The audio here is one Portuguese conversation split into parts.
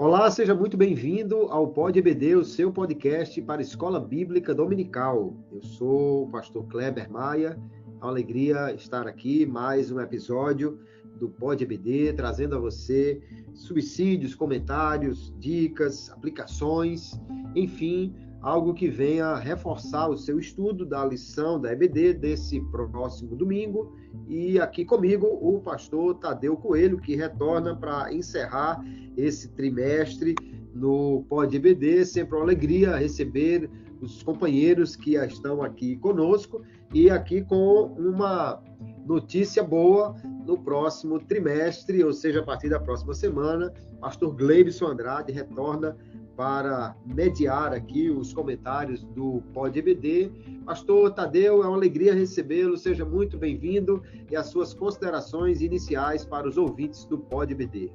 Olá, seja muito bem-vindo ao Pod EBD, o seu podcast para a Escola Bíblica Dominical. Eu sou o pastor Kleber Maia. É uma alegria estar aqui, mais um episódio do Pod EBD, trazendo a você subsídios, comentários, dicas, aplicações, enfim, algo que venha reforçar o seu estudo da lição da EBD desse próximo domingo. E aqui comigo o pastor Tadeu Coelho, que retorna para encerrar esse trimestre no Pod EBD. Sempre uma alegria receber os companheiros que estão aqui conosco e aqui com uma notícia boa no próximo trimestre, ou seja, a partir da próxima semana, pastor Gleibson Andrade retorna para mediar aqui os comentários do Pod EBD. Pastor Tadeu, é uma alegria recebê-lo, seja muito bem-vindo e as suas considerações iniciais para os ouvintes do Pod EBD.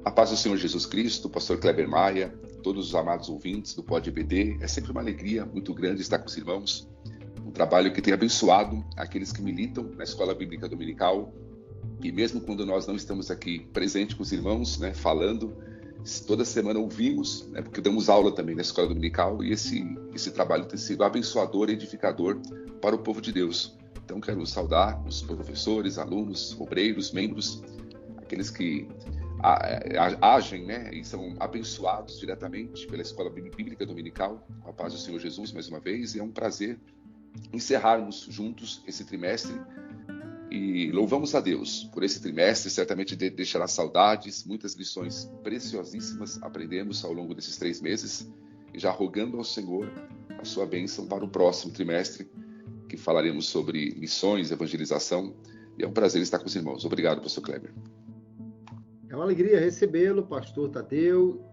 A paz do Senhor Jesus Cristo, pastor Kleber Maia, todos os amados ouvintes do Pod EBD, é sempre uma alegria muito grande estar com os irmãos, um trabalho que tem abençoado aqueles que militam na Escola Bíblica Dominical, e mesmo quando nós não estamos aqui presentes com os irmãos, falando, toda semana ouvimos, porque damos aula também na Escola Dominical, e esse trabalho tem sido abençoador e edificador para o povo de Deus. Então quero saudar os professores, alunos, obreiros, membros, aqueles que agem, e são abençoados diretamente pela Escola Bíblica Dominical, com a paz do Senhor Jesus mais uma vez, e é um prazer encerrarmos juntos esse trimestre e louvamos a Deus por esse trimestre. Certamente deixará saudades, muitas lições preciosíssimas aprendemos ao longo desses 3 meses, e já rogando ao Senhor a sua bênção para o próximo trimestre, que falaremos sobre missões, evangelização, e é um prazer estar com os irmãos. Obrigado, pastor Kleber. É uma alegria recebê-lo, pastor Tadeu,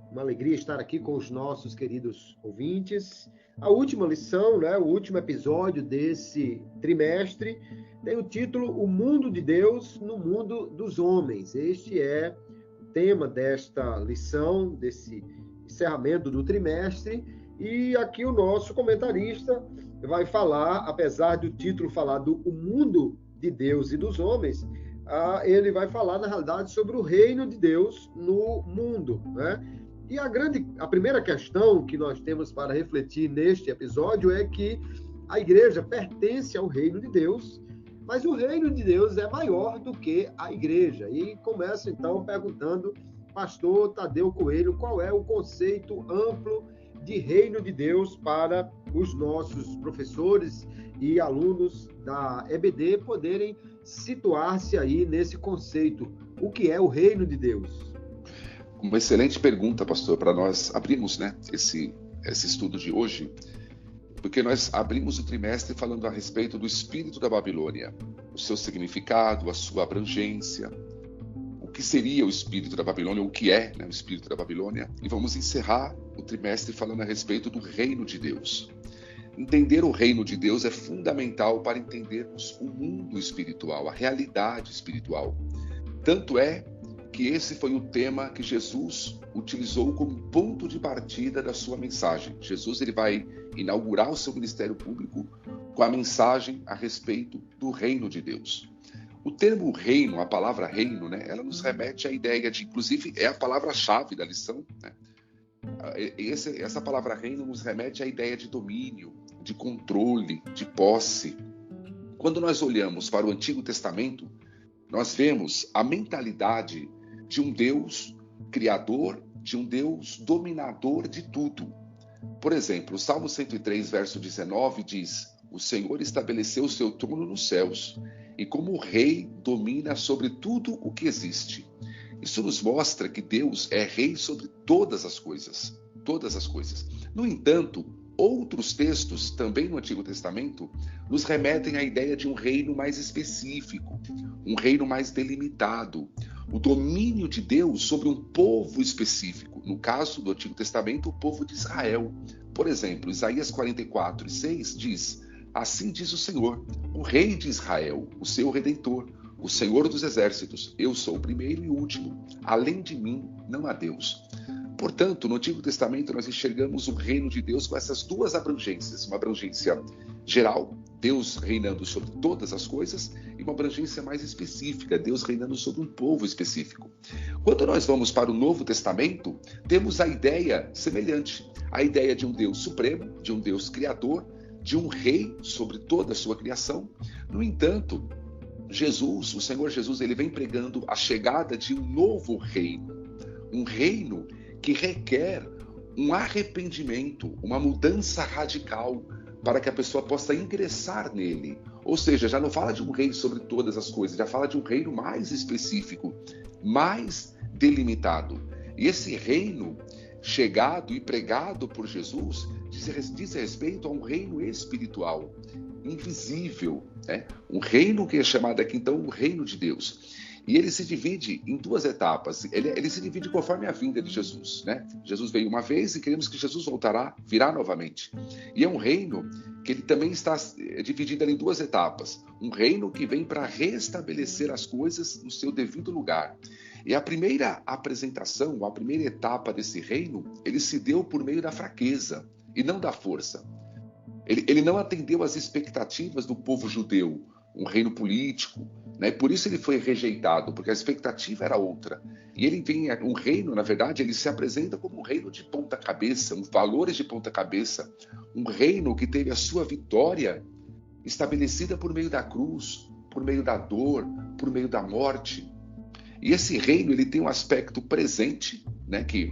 uma alegria estar aqui com os nossos queridos ouvintes. A última lição, o último episódio desse trimestre, tem o título O Mundo de Deus no Mundo dos Homens. Este é o tema desta lição, desse encerramento do trimestre, e aqui o nosso comentarista vai falar, apesar do título falar do O Mundo de Deus e dos Homens, ele vai falar, na realidade, sobre o reino de Deus no mundo, E a primeira questão que nós temos para refletir neste episódio é que a igreja pertence ao reino de Deus, mas o reino de Deus é maior do que a igreja. E começo, então, perguntando, pastor Tadeu Coelho, qual é o conceito amplo de reino de Deus para os nossos professores e alunos da EBD poderem situar-se aí nesse conceito. O que é o reino de Deus? Uma excelente pergunta, pastor, para nós abrirmos esse estudo de hoje, porque nós abrimos o trimestre falando a respeito do espírito da Babilônia, o seu significado, a sua abrangência, o que seria o espírito da Babilônia, o que é o espírito da Babilônia, e vamos encerrar o trimestre falando a respeito do reino de Deus. Entender o reino de Deus é fundamental para entendermos o mundo espiritual, a realidade espiritual. Tanto é que esse foi o tema que Jesus utilizou como ponto de partida da sua mensagem. Jesus ele vai inaugurar o seu ministério público com a mensagem a respeito do reino de Deus. O termo reino, a palavra reino, ela nos remete à ideia de, inclusive, é a palavra-chave da lição, Essa palavra reino nos remete à ideia de domínio, de controle, de posse. Quando nós olhamos para o Antigo Testamento, nós vemos a mentalidade de um Deus criador, de um Deus dominador de tudo. Por exemplo, o Salmo 103, verso 19 diz: o Senhor estabeleceu o seu trono nos céus e como rei domina sobre tudo o que existe. Isso nos mostra que Deus é rei sobre todas as coisas. Todas as coisas. No entanto, outros textos, também no Antigo Testamento, nos remetem à ideia de um reino mais específico, um reino mais delimitado, o domínio de Deus sobre um povo específico. No caso do Antigo Testamento, o povo de Israel. Por exemplo, Isaías 44:6 diz: assim diz o Senhor, o rei de Israel, o seu redentor, o Senhor dos exércitos, eu sou o primeiro e o último, além de mim não há Deus. Portanto, no Antigo Testamento nós enxergamos o reino de Deus com essas duas abrangências, uma abrangência geral Deus reinando sobre todas as coisas, e uma abrangência mais específica, Deus reinando sobre um povo específico. Quando nós vamos para o Novo Testamento, temos a ideia semelhante, a ideia de um Deus supremo, de um Deus criador, de um rei sobre toda a sua criação. No entanto, Jesus, o Senhor Jesus, ele vem pregando a chegada de um novo reino, um reino que requer um arrependimento, uma mudança radical, para que a pessoa possa ingressar nele. Ou seja, já não fala de um reino sobre todas as coisas, já fala de um reino mais específico, mais delimitado. E esse reino chegado e pregado por Jesus diz respeito a um reino espiritual, invisível, né? Um reino que é chamado aqui então o reino de Deus. E ele se divide em duas etapas. Ele se divide conforme a vinda de Jesus, né? Jesus veio uma vez e queremos que Jesus virá novamente. E é um reino que ele também está dividido em duas etapas. Um reino que vem para restabelecer as coisas no seu devido lugar. E a primeira apresentação, a primeira etapa desse reino, ele se deu por meio da fraqueza e não da força. Ele não atendeu às expectativas do povo judeu, um reino político, né? Por isso ele foi rejeitado, porque a expectativa era outra. E ele vem, um reino, na verdade, ele se apresenta como um reino de ponta cabeça, valores de ponta cabeça, um reino que teve a sua vitória estabelecida por meio da cruz, por meio da dor, por meio da morte. E esse reino, ele tem um aspecto presente, né, que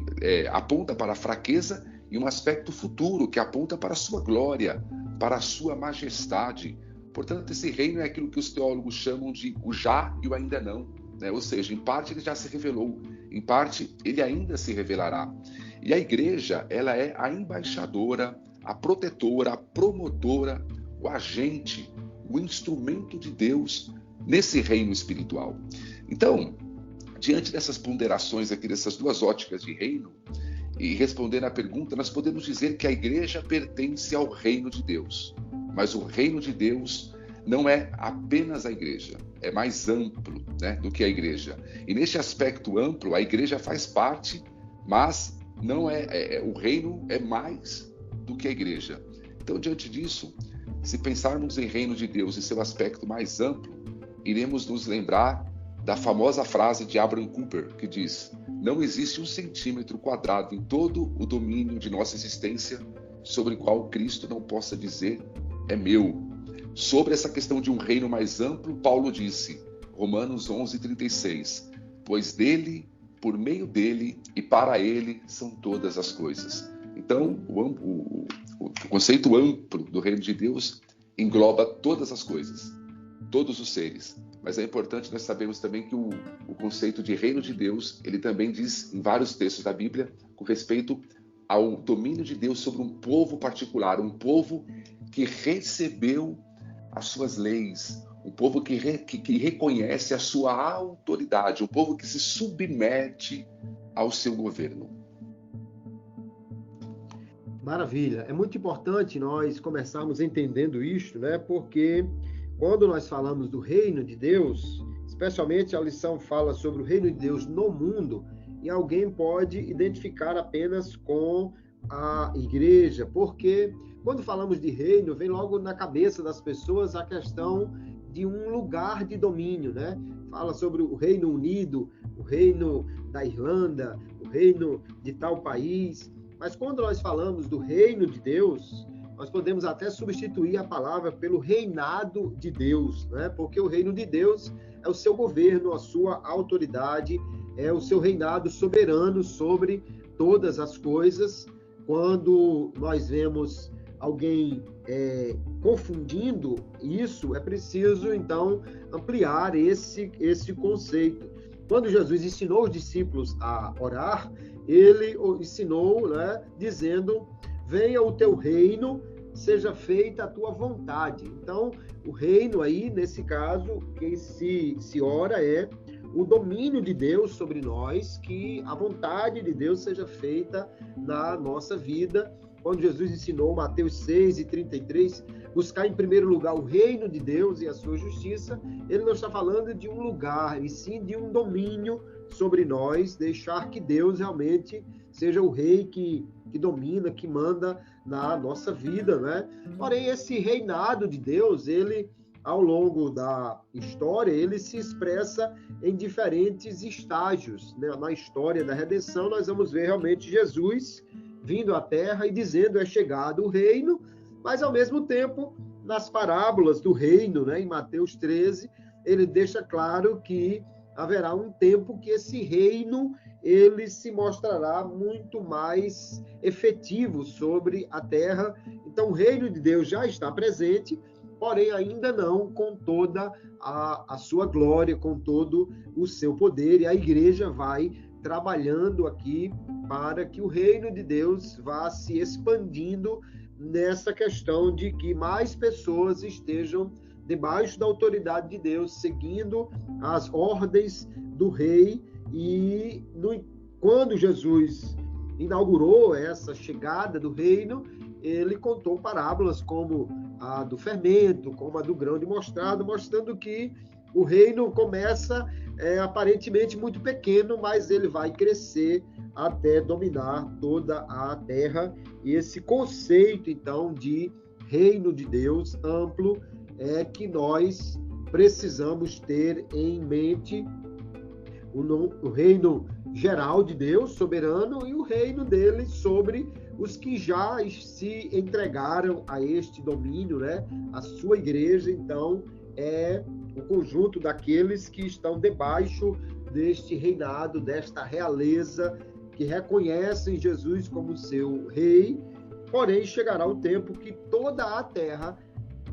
aponta para a fraqueza, e um aspecto futuro, que aponta para a sua glória, para a sua majestade. Portanto, esse reino é aquilo que os teólogos chamam de o já e o ainda não, né? Ou seja, em parte ele já se revelou, em parte ele ainda se revelará. E a igreja, ela é a embaixadora, a protetora, a promotora, o agente, o instrumento de Deus nesse reino espiritual. Então, diante dessas ponderações aqui, dessas duas óticas de reino, e respondendo à pergunta, nós podemos dizer que a igreja pertence ao reino de Deus. Mas o reino de Deus não é apenas a igreja, é mais amplo, né, do que a igreja. E neste aspecto amplo, a igreja faz parte, mas não o reino é mais do que a igreja. Então, diante disso, se pensarmos em reino de Deus e seu aspecto mais amplo, iremos nos lembrar da famosa frase de Abraham Kuyper, que diz: não existe 1 centímetro quadrado em todo o domínio de nossa existência sobre o qual Cristo não possa dizer é meu. Sobre essa questão de um reino mais amplo, Paulo disse, Romanos 11:36, pois dele, por meio dele e para ele são todas as coisas. Então, o conceito amplo do reino de Deus engloba todas as coisas, todos os seres. Mas é importante nós sabermos também que o conceito de reino de Deus, ele também diz em vários textos da Bíblia com respeito ao domínio de Deus sobre um povo particular, um povo que recebeu as suas leis, um povo que reconhece a sua autoridade, um povo que se submete ao seu governo. Maravilha. É muito importante nós começarmos entendendo isto, né? Porque quando nós falamos do reino de Deus, especialmente a lição fala sobre o reino de Deus no mundo, e alguém pode identificar apenas com a igreja, porque quando falamos de reino, vem logo na cabeça das pessoas a questão de um lugar de domínio, né? Fala sobre o Reino Unido, o reino da Irlanda, o reino de tal país. Mas quando nós falamos do reino de Deus, nós podemos até substituir a palavra pelo reinado de Deus, né? Porque o reino de Deus é o seu governo, a sua autoridade, é o seu reinado soberano sobre todas as coisas. Quando nós vemos alguém confundindo isso, é preciso, então, ampliar esse conceito. Quando Jesus ensinou os discípulos a orar, ele ensinou, né, dizendo: venha o teu reino, seja feita a tua vontade. Então, o reino aí, nesse caso, que se ora é o domínio de Deus sobre nós, que a vontade de Deus seja feita na nossa vida. Quando Jesus ensinou, Mateus 6:33, buscar em primeiro lugar o reino de Deus e a sua justiça, ele não está falando de um lugar, e sim de um domínio sobre nós, deixar que Deus realmente seja o rei que domina, que manda na nossa vida, né? Porém, esse reinado de Deus, ele, ao longo da história, ele se expressa em diferentes estágios, né? Na história da redenção, nós vamos ver realmente Jesus vindo à terra e dizendo: é chegado o reino, mas ao mesmo tempo, nas parábolas do reino, né? Em Mateus 13, ele deixa claro que haverá um tempo que esse reino ele se mostrará muito mais efetivo sobre a terra. Então, o reino de Deus já está presente, porém ainda não com toda a sua glória, com todo o seu poder, e a igreja vai trabalhando aqui para que o reino de Deus vá se expandindo nessa questão de que mais pessoas estejam debaixo da autoridade de Deus, seguindo as ordens do rei. E quando Jesus inaugurou essa chegada do reino, ele contou parábolas como a do fermento, como a do grão de mostarda, mostrando que o reino começa aparentemente muito pequeno, mas ele vai crescer até dominar toda a terra. E esse conceito, então, de reino de Deus amplo é que nós precisamos ter em mente o reino geral de Deus, soberano, e o reino dele sobre os que já se entregaram a este domínio, né? A sua igreja, então, é o conjunto daqueles que estão debaixo deste reinado, desta realeza, que reconhecem Jesus como seu rei. Porém, chegará o tempo que toda a terra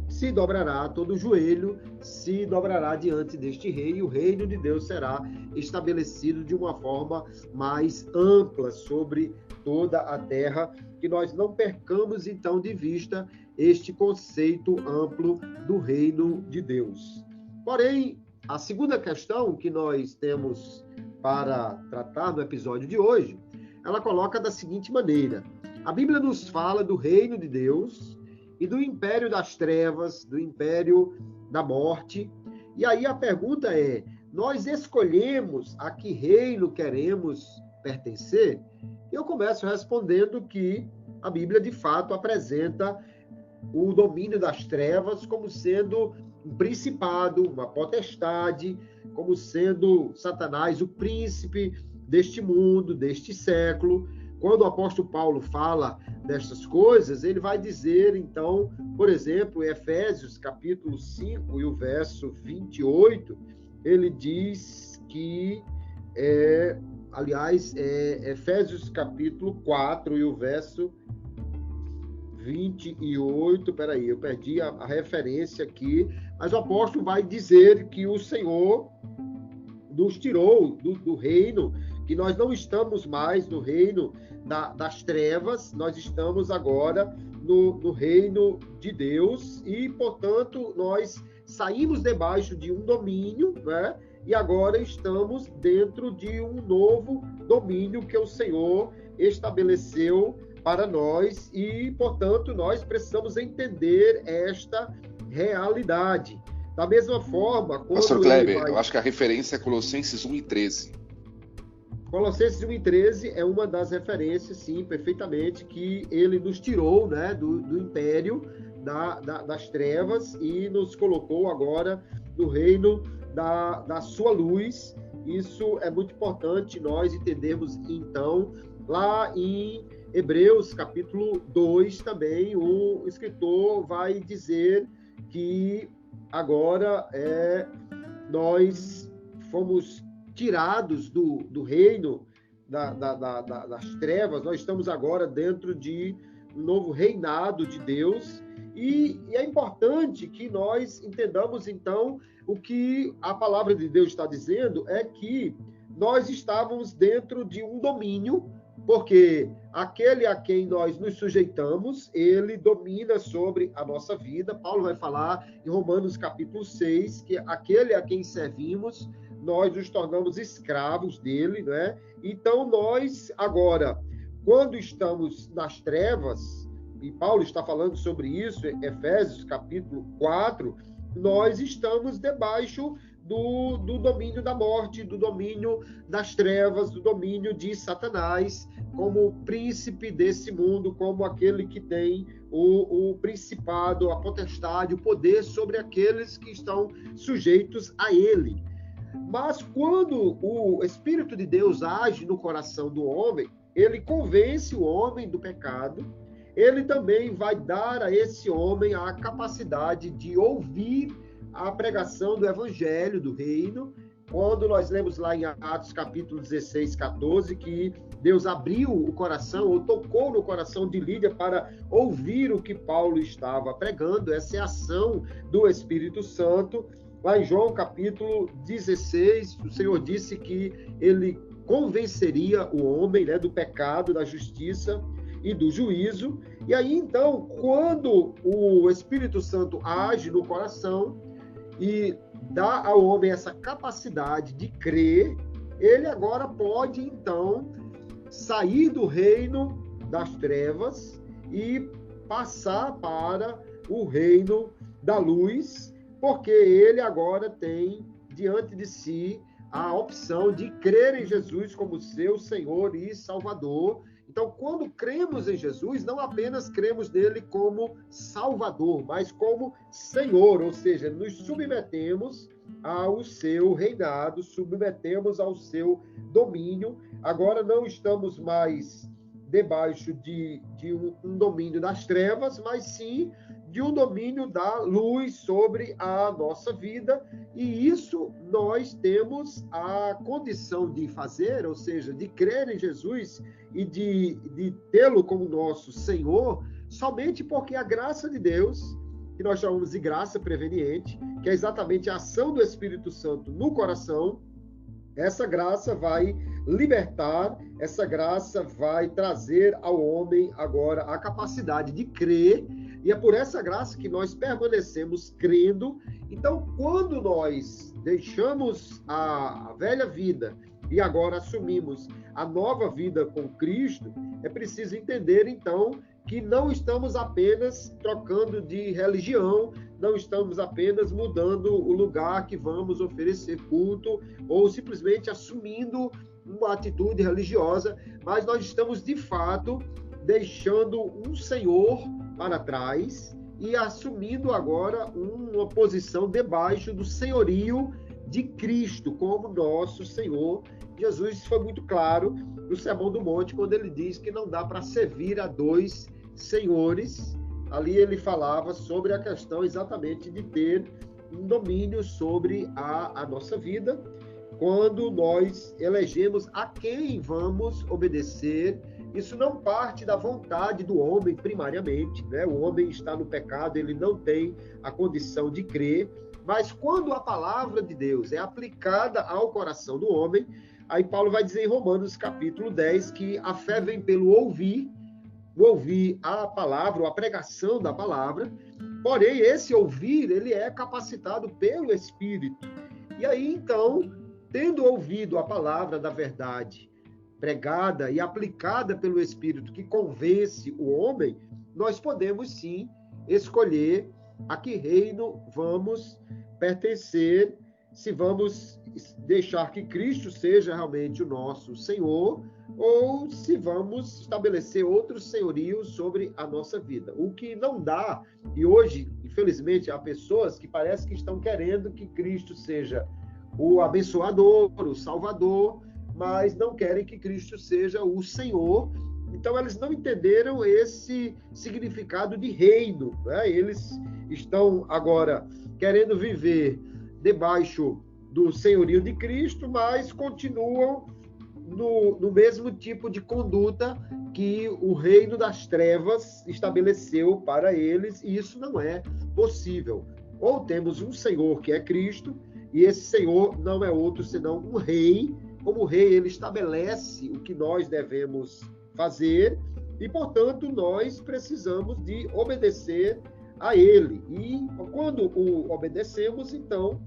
se dobrará, todo o joelho se dobrará diante deste rei, e o reino de Deus será estabelecido de uma forma mais ampla sobre toda a terra, que nós não percamos então de vista este conceito amplo do reino de Deus. Porém, a segunda questão que nós temos para tratar no episódio de hoje, ela coloca da seguinte maneira: a Bíblia nos fala do reino de Deus e do império das trevas, do império da morte. E aí a pergunta é: nós escolhemos a que reino queremos pertencer? Eu começo respondendo que a Bíblia, de fato, apresenta o domínio das trevas como sendo um principado, uma potestade, como sendo Satanás o príncipe deste mundo, deste século. Quando o apóstolo Paulo fala destas coisas, ele vai dizer, então, por exemplo, em Efésios, capítulo 5, e o verso 28, ele diz que, Efésios, capítulo 4, e o verso 28, peraí, eu perdi a referência aqui, mas o apóstolo vai dizer que o Senhor nos tirou do reino, que nós não estamos mais no reino das trevas, nós estamos agora no reino de Deus, e, portanto, nós saímos debaixo de um domínio, né? E agora estamos dentro de um novo domínio que o Senhor estabeleceu para nós, e, portanto, nós precisamos entender esta realidade. Da mesma forma... Pastor Kleber, eu acho que a referência é Colossenses 1:13. Colossenses 1:13 é uma das referências, sim, perfeitamente, que ele nos tirou, né, do império das trevas e nos colocou agora no reino da sua luz. Isso é muito importante nós entendermos, então. Lá em Hebreus, capítulo 2, também, o escritor vai dizer que agora nós fomos tirados do reino das trevas, nós estamos agora dentro de um novo reinado de Deus, e é importante que nós entendamos, então, o que a palavra de Deus está dizendo é que nós estávamos dentro de um domínio, porque aquele a quem nós nos sujeitamos, ele domina sobre a nossa vida. Paulo vai falar em Romanos capítulo 6, que aquele a quem servimos, nós nos tornamos escravos dele, né? Então, nós, agora, quando estamos nas trevas, e Paulo está falando sobre isso, em Efésios capítulo 4, nós estamos debaixo do domínio da morte, do domínio das trevas, do domínio de Satanás, como príncipe desse mundo, como aquele que tem o principado, a potestade, o poder sobre aqueles que estão sujeitos a ele. Mas quando o Espírito de Deus age no coração do homem, ele convence o homem do pecado, ele também vai dar a esse homem a capacidade de ouvir a pregação do Evangelho, do Reino. Quando nós lemos lá em Atos capítulo 16, 14, que Deus abriu o coração, ou tocou no coração de Lídia para ouvir o que Paulo estava pregando, essa é a ação do Espírito Santo. Lá em João capítulo 16, o Senhor disse que ele convenceria o homem, né, do pecado, da justiça e do juízo. E aí, então, quando o Espírito Santo age no coração e dá ao homem essa capacidade de crer, ele agora pode, então, sair do reino das trevas e passar para o reino da luz, porque ele agora tem diante de si a opção de crer em Jesus como seu Senhor e Salvador. Então, quando cremos em Jesus, não apenas cremos nele como Salvador, mas como Senhor, ou seja, nos submetemos ao seu reinado, submetemos ao seu domínio. Agora não estamos mais debaixo de um domínio das trevas, mas sim de um domínio da luz sobre a nossa vida, e isso nós temos a condição de fazer, ou seja, de crer em Jesus e de tê-lo como nosso Senhor, somente porque a graça de Deus, que nós chamamos de graça preveniente, que é exatamente a ação do Espírito Santo no coração, essa graça vai libertar, essa graça vai trazer ao homem agora a capacidade de crer, e é por essa graça que nós permanecemos crendo. Então, quando nós deixamos a velha vida e agora assumimos a nova vida com Cristo, é preciso entender, então, que não estamos apenas trocando de religião, não estamos apenas mudando o lugar que vamos oferecer culto, ou simplesmente assumindo uma atitude religiosa, mas nós estamos, de fato, deixando um Senhor para trás e assumindo agora uma posição debaixo do senhorio de Cristo como nosso Senhor. Jesus foi muito claro no Sermão do Monte, quando ele diz que não dá para servir a dois senhores. Ali ele falava sobre a questão exatamente de ter um domínio sobre a nossa vida, quando nós elegemos a quem vamos obedecer. Isso não parte da vontade do homem, primariamente, né? O homem está no pecado, ele não tem a condição de crer, mas quando a palavra de Deus é aplicada ao coração do homem, aí Paulo vai dizer em Romanos capítulo 10 que a fé vem pelo ouvir a palavra, ou a pregação da palavra, porém esse ouvir, ele é capacitado pelo Espírito. E aí, então, tendo ouvido a palavra da verdade, pregada e aplicada pelo Espírito que convence o homem, nós podemos sim escolher a que reino vamos pertencer, se vamos deixar que Cristo seja realmente o nosso Senhor, ou se vamos estabelecer outros senhorios sobre a nossa vida. O que não dá, e hoje, infelizmente, há pessoas que parece que estão querendo que Cristo seja o abençoador, o salvador, mas não querem que Cristo seja o Senhor. Então, eles não entenderam esse significado de reino, né? Eles estão agora querendo viver debaixo do senhorio de Cristo, mas continuam no mesmo tipo de conduta que o reino das trevas estabeleceu para eles, e isso não é possível. Ou temos um Senhor que é Cristo, e esse Senhor não é outro senão um rei. Como rei, ele estabelece o que nós devemos fazer e, portanto, nós precisamos de obedecer a ele. E quando o obedecemos, então,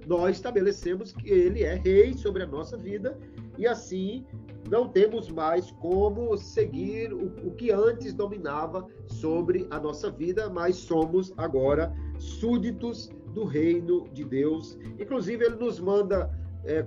nós estabelecemos que ele é rei sobre a nossa vida e, assim, não temos mais como seguir o que antes dominava sobre a nossa vida, mas somos agora súditos do reino de Deus. Inclusive, ele nos manda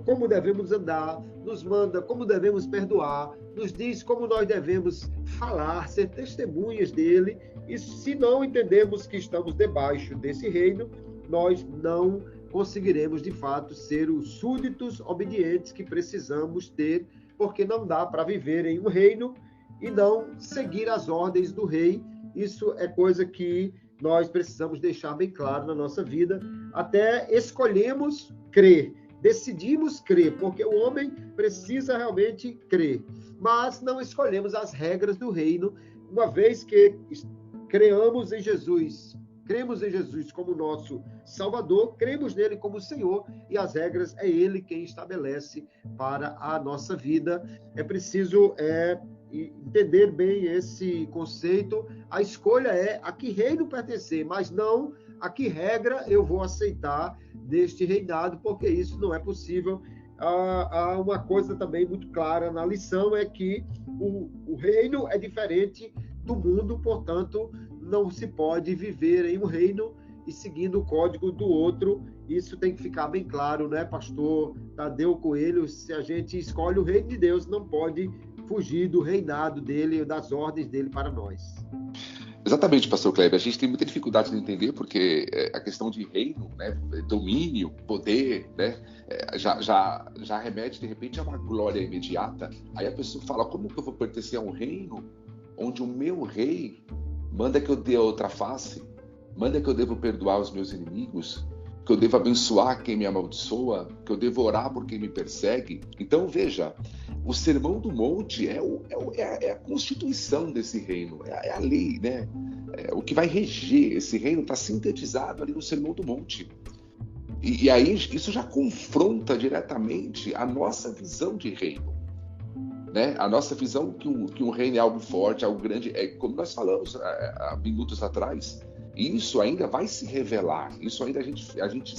como devemos andar, nos manda como devemos perdoar, nos diz como nós devemos falar, ser testemunhas dele. E se não entendemos que estamos debaixo desse reino, nós não conseguiremos, de fato, ser os súditos obedientes que precisamos ter, porque não dá para viver em um reino e não seguir as ordens do rei. Isso é coisa que nós precisamos deixar bem claro na nossa vida. Até escolhemos crer, decidimos crer, porque o homem precisa realmente crer, mas não escolhemos as regras do reino, uma vez que cremos em Jesus como nosso Salvador, cremos nele como Senhor, e as regras é ele quem estabelece para a nossa vida. É preciso entender bem esse conceito. A escolha é a que reino pertencer, mas não a que regra eu vou aceitar deste reinado, porque isso não é possível. Há uma coisa também muito clara na lição, é que o reino é diferente do mundo, portanto, não se pode viver em um reino e seguindo o código do outro. Isso tem que ficar bem claro, né, pastor Tadeu Coelho? Se a gente escolhe o reino de Deus, não pode fugir do reinado dele, das ordens dele para nós. Exatamente, pastor Kleber. A gente tem muita dificuldade de entender, porque a questão de reino, né, domínio, poder, né, já remete, de repente, a uma glória imediata. Aí a pessoa fala, como que eu vou pertencer a um reino onde o meu rei manda que eu dê a outra face, manda que eu devo perdoar os meus inimigos, que eu devo abençoar quem me amaldiçoa, que eu devo orar por quem me persegue? Então, veja, o Sermão do Monte é a constituição desse reino, é a lei, né? O que vai reger esse reino está sintetizado ali no Sermão do Monte. E aí isso já confronta diretamente a nossa visão de reino, né? A nossa visão que um reino é algo forte, algo grande, como nós falamos há minutos atrás. Isso ainda vai se revelar, isso ainda a gente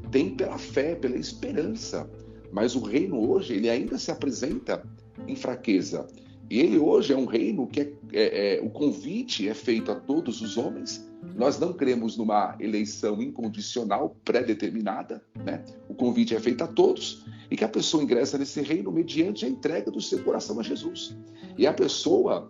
tem pela fé, pela esperança. Mas o reino hoje, ele ainda se apresenta em fraqueza. E ele hoje é um reino que o convite é feito a todos os homens. Nós não cremos numa eleição incondicional, pré-determinada, né? O convite é feito a todos, e que a pessoa ingressa nesse reino mediante a entrega do seu coração a Jesus. E a pessoa,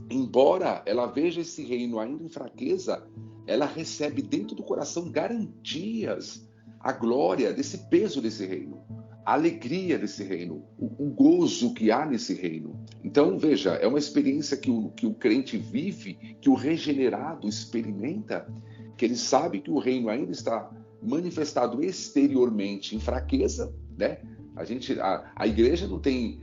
embora ela veja esse reino ainda em fraqueza, ela recebe dentro do coração garantias, a glória desse peso desse reino, a alegria desse reino, o gozo que há nesse reino. Então, veja, é uma experiência que o crente vive, que o regenerado experimenta, que ele sabe que o reino ainda está manifestado exteriormente em fraqueza, né? A igreja não tem,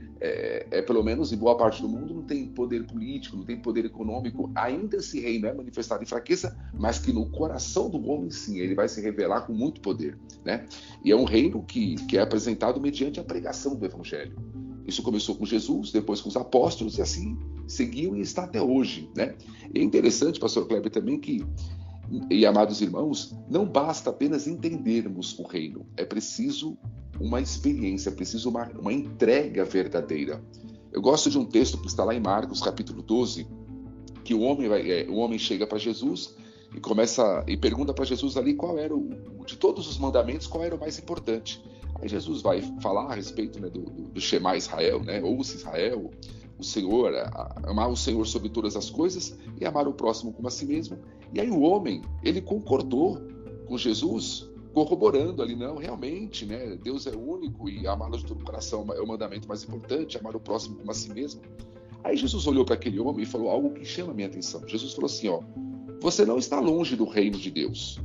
pelo menos em boa parte do mundo, não tem poder político, não tem poder econômico. Ainda esse reino é manifestado em fraqueza, mas que no coração do homem, sim, ele vai se revelar com muito poder, né? E é um reino que é apresentado mediante a pregação do Evangelho. Isso começou com Jesus, depois com os apóstolos, e assim seguiu e está até hoje, né? E é interessante, pastor Kleber, também e amados irmãos, não basta apenas entendermos o reino, é preciso uma experiência, é preciso uma entrega verdadeira. Eu gosto de um texto que está lá em Marcos, capítulo 12, que o homem chega para Jesus e pergunta para Jesus ali qual era de todos os mandamentos, qual era o mais importante. Aí Jesus vai falar a respeito, né, do Shema Israel, né? Ouça Israel, o Senhor, amar o Senhor sobre todas as coisas e amar o próximo como a si mesmo. E aí o homem, ele concordou com Jesus, corroborando ali, não, realmente, né, Deus é único e amá-lo de todo o coração é o mandamento mais importante, amar o próximo como a si mesmo. Aí Jesus olhou para aquele homem e falou algo que chama a minha atenção. Jesus falou assim, você não está longe do reino de Deus.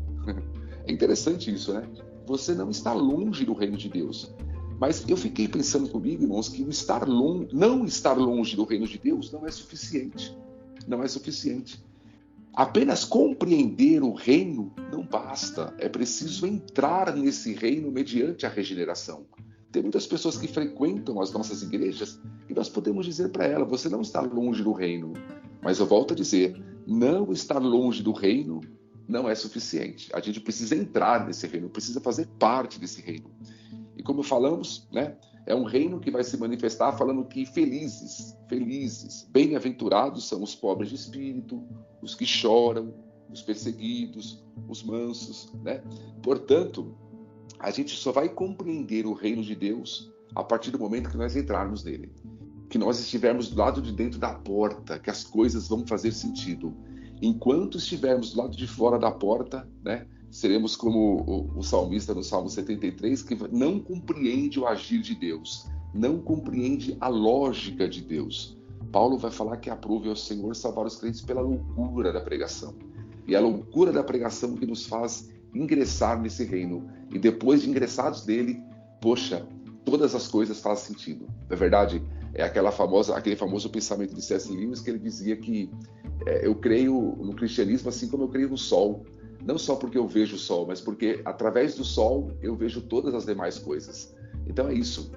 É interessante isso, né? Você não está longe do reino de Deus. Mas eu fiquei pensando comigo, irmãos, que não estar longe do reino de Deus não é suficiente. Não é suficiente. Apenas compreender o reino não basta. É preciso entrar nesse reino mediante a regeneração. Tem muitas pessoas que frequentam as nossas igrejas e nós podemos dizer para ela, você não está longe do reino. Mas eu volto a dizer, não estar longe do reino não é suficiente. A gente precisa entrar nesse reino, precisa fazer parte desse reino. E como falamos, né, É um reino que vai se manifestar falando que felizes, bem-aventurados são os pobres de espírito, os que choram, os perseguidos, os mansos, né? Portanto, a gente só vai compreender o reino de Deus a partir do momento que nós entrarmos nele. Que nós estivermos do lado de dentro da porta, que as coisas vão fazer sentido. Enquanto estivermos do lado de fora da porta, né, seremos como o salmista no Salmo 73, que não compreende o agir de Deus, não compreende a lógica de Deus. Paulo vai falar que aprove ao Senhor salvar os crentes pela loucura da pregação. E a loucura da pregação que nos faz ingressar nesse reino. E depois de ingressados nele, poxa, todas as coisas fazem sentido. Na verdade, é aquele famoso pensamento de C.S. Lewis, que ele dizia que eu creio no cristianismo assim como eu creio no sol. Não só porque eu vejo o sol, mas porque através do sol eu vejo todas as demais coisas. Então é isso.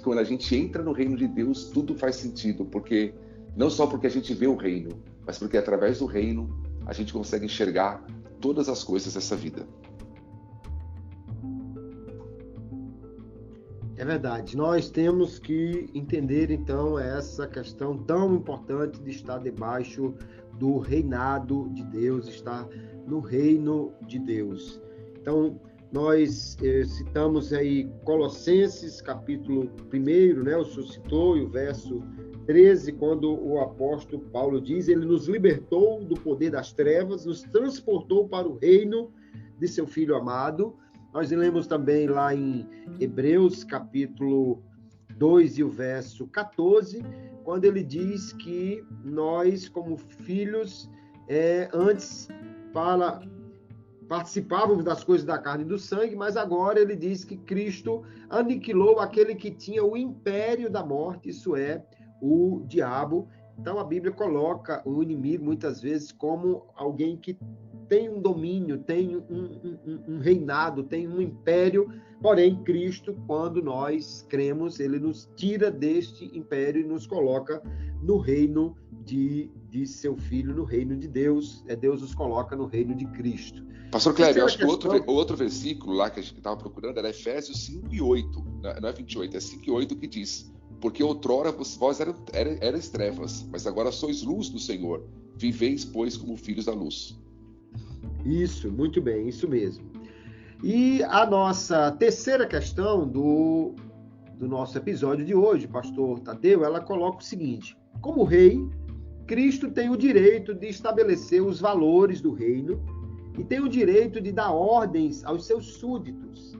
Quando a gente entra no reino de Deus, tudo faz sentido, porque não só porque a gente vê o reino, mas porque através do reino a gente consegue enxergar todas as coisas dessa vida. É verdade. Nós temos que entender, então, essa questão tão importante de estar debaixo do reinado de Deus, estar no reino de Deus. Então, nós citamos aí Colossenses, capítulo 1, né? O senhor citou, e o verso 13, quando o apóstolo Paulo diz: ele nos libertou do poder das trevas, nos transportou para o reino de seu Filho amado. Nós lemos também lá em Hebreus, capítulo 2 e o verso 14, quando ele diz que nós, como filhos, antes participávamos das coisas da carne e do sangue, mas agora ele diz que Cristo aniquilou aquele que tinha o império da morte, isso é, o diabo. Então a Bíblia coloca o inimigo muitas vezes como alguém que tem um domínio, tem um reinado, tem um império, porém Cristo, quando nós cremos, ele nos tira deste império e nos coloca no reino de seu Filho, no reino de Deus. Deus nos coloca no reino de Cristo. Pastor Cléber, eu acho que o outro versículo lá que a gente estava procurando era Efésios 5 e 8, não é 28, é 5 e 8 que diz: porque outrora vós erais trevas, mas agora sois luz do Senhor, viveis, pois, como filhos da luz. Isso, muito bem, isso mesmo. E a nossa terceira questão do nosso episódio de hoje, pastor Tadeu, ela coloca o seguinte: como rei, Cristo tem o direito de estabelecer os valores do reino e tem o direito de dar ordens aos seus súditos.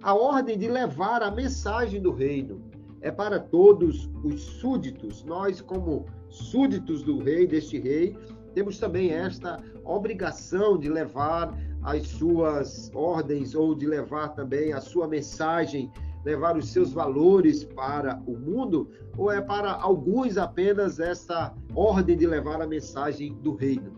A ordem de levar a mensagem do reino é para todos os súditos. Nós, como súditos do rei, deste rei, temos também esta obrigação de levar as suas ordens ou de levar também a sua mensagem, levar os seus valores para o mundo, ou é para alguns apenas essa ordem de levar a mensagem do reino?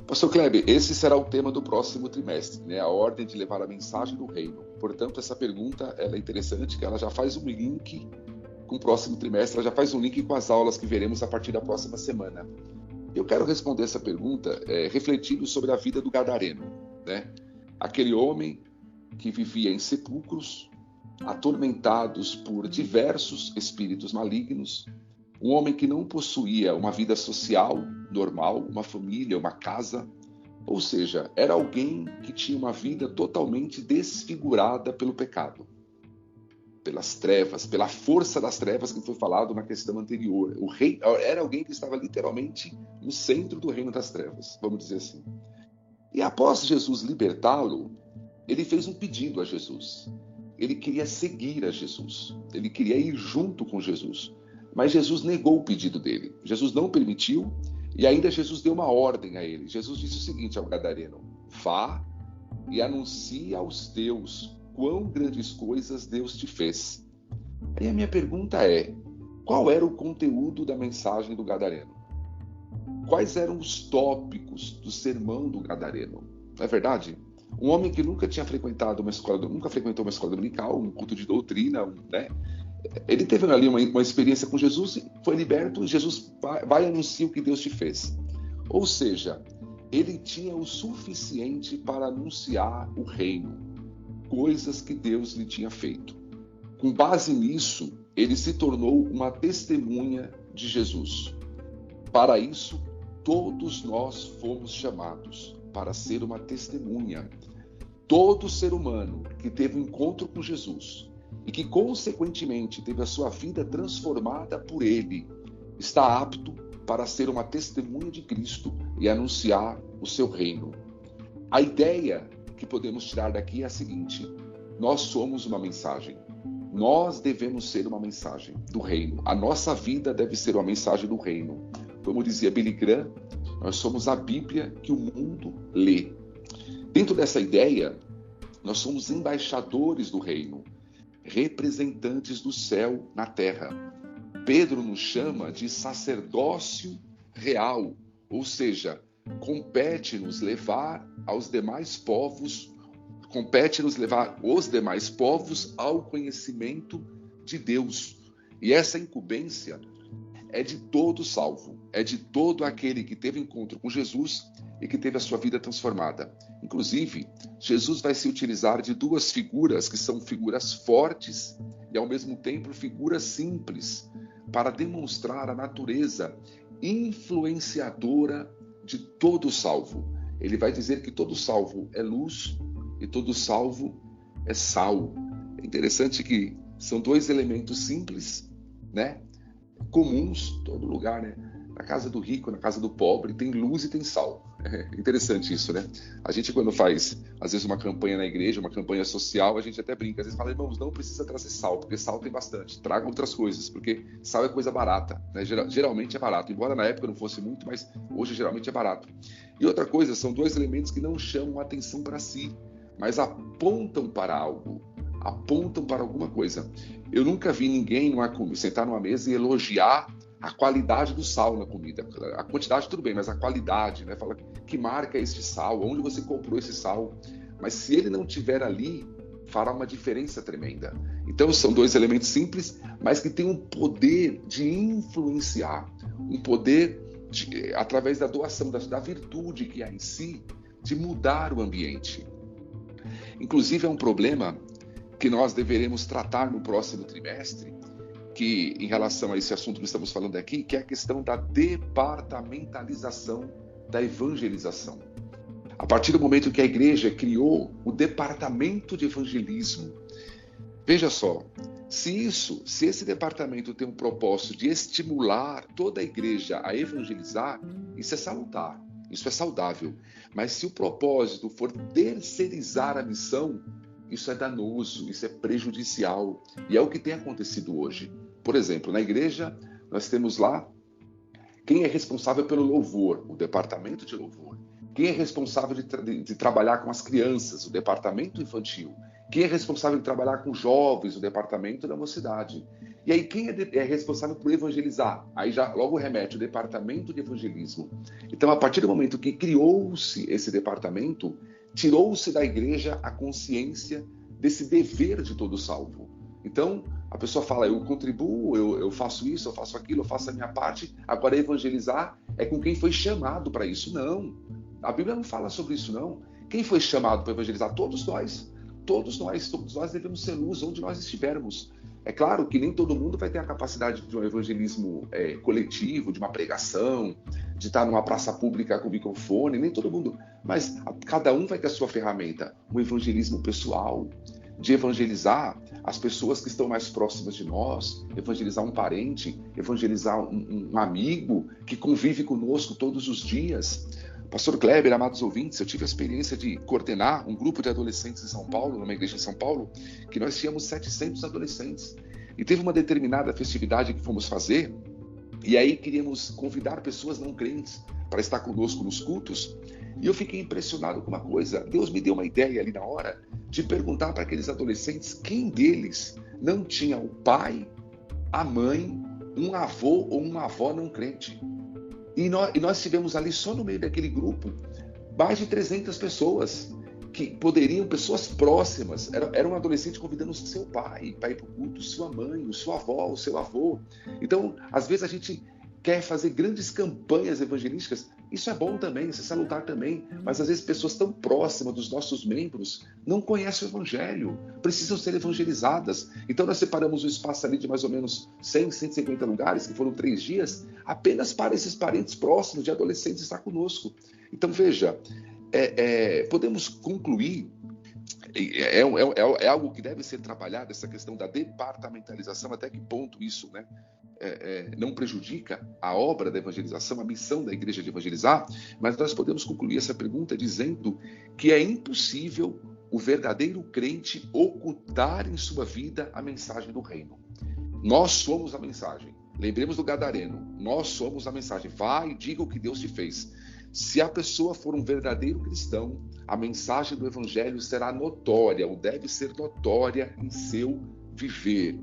Pastor Kleber, esse será o tema do próximo trimestre, né? A ordem de levar a mensagem do reino. Portanto, essa pergunta ela é interessante, que ela já faz um link com o próximo trimestre, ela já faz um link com as aulas que veremos a partir da próxima semana. Eu quero responder essa pergunta refletindo sobre a vida do gadareno, né? Aquele homem que vivia em sepulcros, atormentados por diversos espíritos malignos, um homem que não possuía uma vida social normal, uma família, uma casa, ou seja, era alguém que tinha uma vida totalmente desfigurada pelo pecado, pelas trevas, pela força das trevas que foi falado na questão anterior. O rei era alguém que estava literalmente no centro do reino das trevas, vamos dizer assim. E após Jesus libertá-lo, ele fez um pedido a Jesus. Ele queria seguir a Jesus, ele queria ir junto com Jesus, mas Jesus negou o pedido dele. Jesus não permitiu e ainda Jesus deu uma ordem a ele. Jesus disse o seguinte ao gadareno: vá e anuncie aos teus quão grandes coisas Deus te fez. Aí a minha pergunta é: qual era o conteúdo da mensagem do gadareno? Quais eram os tópicos do sermão do gadareno? Não é verdade? Um homem que nunca frequentou uma escola dominical, um culto de doutrina, né? Ele teve ali uma experiência com Jesus, foi liberto e Jesus vai e anuncia o que Deus te fez. Ou seja, ele tinha o suficiente para anunciar o reino, coisas que Deus lhe tinha feito, Com base nisso, ele se tornou uma testemunha de Jesus. Para isso, todos nós fomos chamados para ser uma testemunha. Todo ser humano que teve um encontro com Jesus e que, consequentemente, teve a sua vida transformada por ele, está apto para ser uma testemunha de Cristo e anunciar o seu reino. A ideia que podemos tirar daqui é a seguinte: nós somos uma mensagem. Nós devemos ser uma mensagem do reino. A nossa vida deve ser uma mensagem do reino. Como dizia Billy Graham, nós somos a Bíblia que o mundo lê. Dentro dessa ideia, nós somos embaixadores do reino, representantes do céu na terra. Pedro nos chama de sacerdócio real, ou seja, compete-nos levar os demais povos ao conhecimento de Deus. E essa incumbência é de todo salvo, é de todo aquele que teve encontro com Jesus e que teve a sua vida transformada. Inclusive, Jesus vai se utilizar de duas figuras que são figuras fortes e, ao mesmo tempo, figuras simples, para demonstrar a natureza influenciadora de todo salvo. Ele vai dizer que todo salvo é luz e todo salvo é sal. É interessante que são dois elementos simples, né? Comuns, em todo lugar, né? Na casa do rico, na casa do pobre, tem luz e tem sal. É interessante isso, né? A gente, quando faz, às vezes, uma campanha na igreja, uma campanha social, a gente até brinca. Às vezes fala, irmãos, não precisa trazer sal, porque sal tem bastante. Tragam outras coisas, porque sal é coisa barata, né? Geralmente é barato. Embora na época não fosse muito, mas hoje geralmente é barato. E outra coisa, são dois elementos que não chamam atenção para si, mas apontam para algo, apontam para alguma coisa. Eu nunca vi ninguém sentar numa mesa e elogiar a qualidade do sal na comida. A quantidade tudo bem, mas a qualidade, né? Fala que marca este sal, onde você comprou esse sal. Mas se ele não tiver ali, fará uma diferença tremenda. Então são dois elementos simples, mas que têm um poder de influenciar, um poder através da doação, da virtude que há em si, de mudar o ambiente. Inclusive é um problema que nós deveremos tratar no próximo trimestre, que em relação a esse assunto que estamos falando aqui, que é a questão da departamentalização da evangelização. A partir do momento que a igreja criou o departamento de evangelismo, veja só, se esse departamento tem um propósito de estimular toda a igreja a evangelizar, isso é salutar, isso é saudável. Mas se o propósito for terceirizar a missão, isso é danoso, isso é prejudicial. E é o que tem acontecido hoje. Por exemplo, na igreja, nós temos lá quem é responsável pelo louvor, o departamento de louvor. Quem é responsável de trabalhar com as crianças, o departamento infantil. Quem é responsável de trabalhar com jovens, o departamento da mocidade. E aí, quem é responsável por evangelizar? Aí já logo remete o departamento de evangelismo. Então, a partir do momento que criou-se esse departamento, tirou-se da igreja a consciência desse dever de todo salvo. Então, a pessoa fala, eu contribuo, eu faço isso, eu faço aquilo, eu faço a minha parte, agora evangelizar é com quem foi chamado para isso. Não, a Bíblia não fala sobre isso, não. Quem foi chamado para evangelizar? Todos nós devemos ser luz onde nós estivermos. É claro que nem todo mundo vai ter a capacidade de um evangelismo coletivo, de uma pregação, de estar numa praça pública com microfone, nem todo mundo. Mas cada um vai ter a sua ferramenta, um evangelismo pessoal, de evangelizar as pessoas que estão mais próximas de nós, evangelizar um parente, evangelizar um amigo que convive conosco todos os dias. Pastor Kleber, amados ouvintes, eu tive a experiência de coordenar um grupo de adolescentes em São Paulo, numa igreja em São Paulo, que nós tínhamos 700 adolescentes. E teve uma determinada festividade que fomos fazer, e aí queríamos convidar pessoas não crentes para estar conosco nos cultos. E eu fiquei impressionado com uma coisa. Deus me deu uma ideia ali na hora de perguntar para aqueles adolescentes quem deles não tinha o pai, a mãe, um avô ou uma avó não crente. E nós tivemos ali, só no meio daquele grupo, mais de 300 pessoas que poderiam, pessoas próximas. Era um adolescente convidando o seu pai para ir para o culto, sua mãe, sua avó, o seu avô. Então, às vezes a gente quer fazer grandes campanhas evangelísticas, Isso é bom também, isso é salutar também, mas às vezes pessoas tão próximas dos nossos membros não conhecem o Evangelho, precisam ser evangelizadas. Então nós separamos um espaço ali de mais ou menos 100, 150 lugares, que foram 3 dias, apenas para esses parentes próximos de adolescentes estar conosco. Então veja, podemos concluir, é algo que deve ser trabalhado, essa questão da departamentalização, até que ponto isso, né, não prejudica a obra da evangelização, a missão da igreja de evangelizar, mas nós podemos concluir essa pergunta dizendo que é impossível o verdadeiro crente ocultar em sua vida a mensagem do reino. Nós somos a mensagem. Lembremos do gadareno, nós somos a mensagem. Vai e diga o que Deus te fez. Se a pessoa for um verdadeiro cristão, a mensagem do evangelho será notória, ou deve ser notória em seu viver.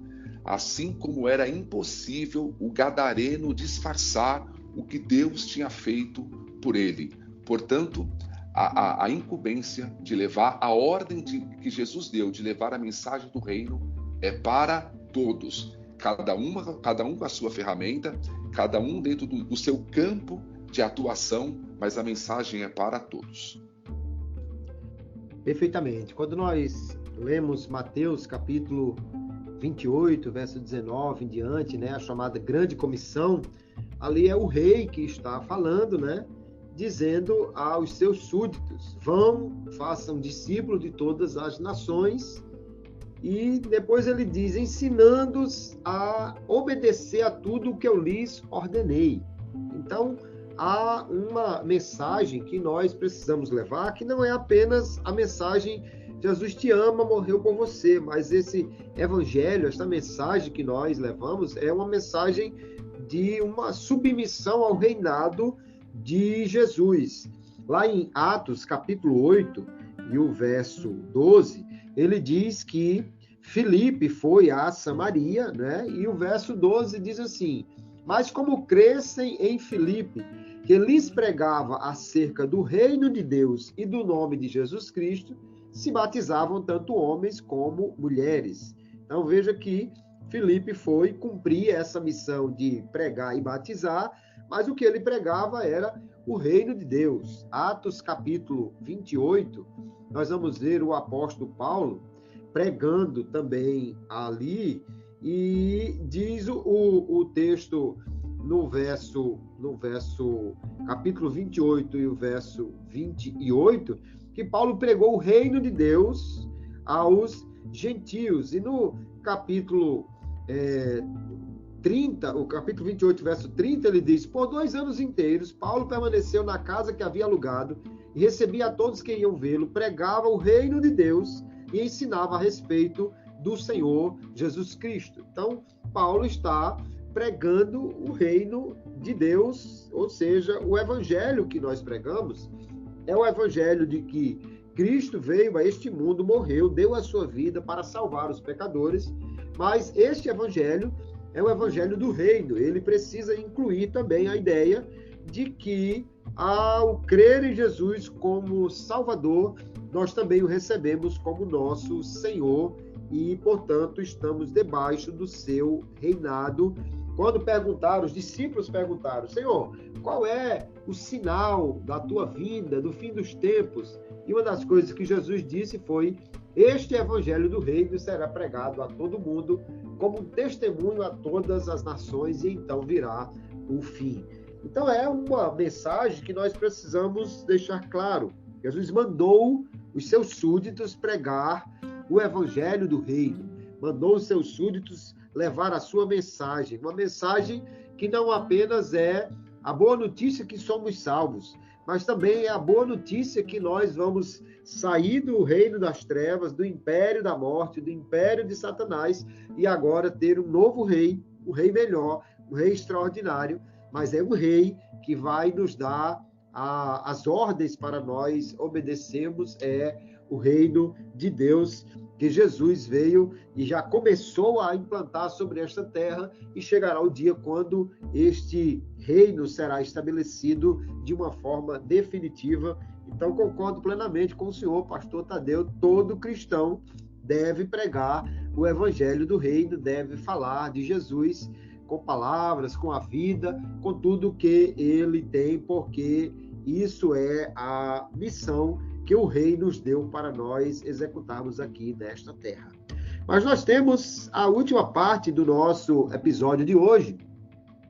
Assim como era impossível o gadareno disfarçar o que Deus tinha feito por ele. Portanto, a incumbência de levar a ordem que Jesus deu, de levar a mensagem do reino, é para todos. Cada um com a sua ferramenta, cada um dentro do seu campo de atuação, mas a mensagem é para todos. Perfeitamente. Quando nós lemos Mateus capítulo 28, verso 19 em diante, né, a chamada Grande Comissão, ali é o rei que está falando, né, dizendo aos seus súditos: vão, façam discípulos de todas as nações, e depois ele diz: ensinando-os a obedecer a tudo o que eu lhes ordenei. Então, há uma mensagem que nós precisamos levar, que não é apenas a mensagem Jesus te ama, morreu por você, mas esse evangelho, esta mensagem que nós levamos, é uma mensagem de uma submissão ao reinado de Jesus. Lá em Atos, capítulo 8, e o verso 12, ele diz que Filipe foi a Samaria, né? E o verso 12 diz assim: mas como crescem em Filipe, que lhes pregava acerca do reino de Deus e do nome de Jesus Cristo, se batizavam tanto homens como mulheres. Então veja que Filipe foi cumprir essa missão de pregar e batizar, mas o que ele pregava era o reino de Deus. Atos capítulo 28, nós vamos ver o apóstolo Paulo pregando também ali, e diz o texto no verso capítulo 28 e o verso 28, que Paulo pregou o reino de Deus aos gentios. E no capítulo 30, o capítulo 28, verso 30, ele diz: por 2 anos inteiros, Paulo permaneceu na casa que havia alugado e recebia a todos que iam vê-lo, pregava o reino de Deus e ensinava a respeito do Senhor Jesus Cristo. Então, Paulo está pregando o reino de Deus, ou seja, o evangelho que nós pregamos é o evangelho de que Cristo veio a este mundo, morreu, deu a sua vida para salvar os pecadores, mas este evangelho é o evangelho do reino. Ele precisa incluir também a ideia de que, ao crer em Jesus como Salvador, nós também o recebemos como nosso Senhor e, portanto, estamos debaixo do seu reinado. Quando os discípulos perguntaram: Senhor, qual é o sinal da tua vinda, do fim dos tempos? E uma das coisas que Jesus disse foi: este evangelho do reino será pregado a todo mundo como um testemunho a todas as nações, e então virá o fim. Então é uma mensagem que nós precisamos deixar claro. Jesus mandou os seus súditos pregar o evangelho do reino, mandou os seus súditos levar a sua mensagem, uma mensagem que não apenas é a boa notícia que somos salvos, mas também é a boa notícia que nós vamos sair do reino das trevas, do império da morte, do império de Satanás, e agora ter um novo rei, o rei melhor, o rei extraordinário, mas é um rei que vai nos dar as ordens para nós obedecermos, é o reino de Deus, que Jesus veio e já começou a implantar sobre esta terra, e chegará o dia quando este reino será estabelecido de uma forma definitiva. Então, concordo plenamente com o senhor, pastor Tadeu, todo cristão deve pregar o evangelho do reino, deve falar de Jesus com palavras, com a vida, com tudo que ele tem, porque isso é a missão que o Rei nos deu para nós executarmos aqui nesta terra. Mas nós temos a última parte do nosso episódio de hoje,